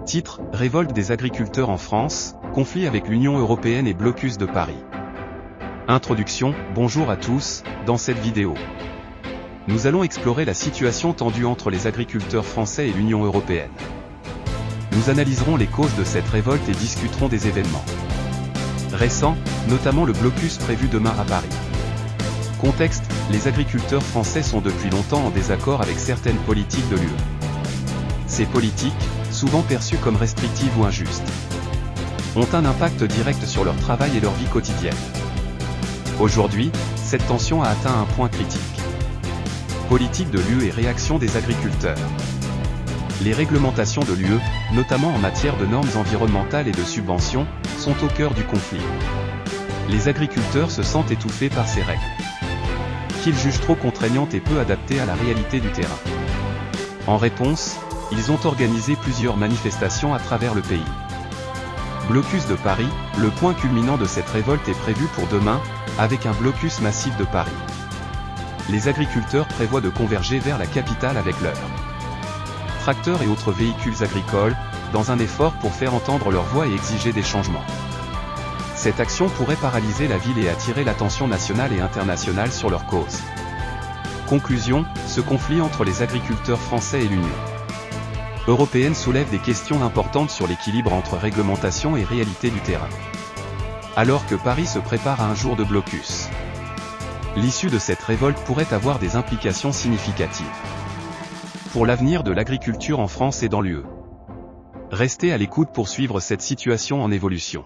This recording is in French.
Titre, révolte des agriculteurs en France, conflit avec l'Union européenne et blocus de Paris. Introduction, bonjour à tous, dans cette vidéo. Nous allons explorer la situation tendue entre les agriculteurs français et l'Union européenne. Nous analyserons les causes de cette révolte et discuterons des événements récents, notamment le blocus prévu demain à Paris. Contexte, les agriculteurs français sont depuis longtemps en désaccord avec certaines politiques de l'UE. Ces politiques, souvent perçues comme restrictives ou injustes, ont un impact direct sur leur travail et leur vie quotidienne. Aujourd'hui, cette tension a atteint un point critique. Politique de l'UE et réaction des agriculteurs. Les réglementations de l'UE, notamment en matière de normes environnementales et de subventions, sont au cœur du conflit. Les agriculteurs se sentent étouffés par ces règles, qu'ils jugent trop contraignantes et peu adaptées à la réalité du terrain. En réponse, ils ont organisé plusieurs manifestations à travers le pays. Blocus de Paris, le point culminant de cette révolte est prévu pour demain, avec un blocus massif de Paris. Les agriculteurs prévoient de converger vers la capitale avec leurs tracteurs et autres véhicules agricoles, dans un effort pour faire entendre leur voix et exiger des changements. Cette action pourrait paralyser la ville et attirer l'attention nationale et internationale sur leur cause. Conclusion, ce conflit entre les agriculteurs français et l'Union européenne soulève des questions importantes sur l'équilibre entre réglementation et réalité du terrain. Alors que Paris se prépare à un jour de blocus, l'issue de cette révolte pourrait avoir des implications significatives pour l'avenir de l'agriculture en France et dans l'UE. Restez à l'écoute pour suivre cette situation en évolution.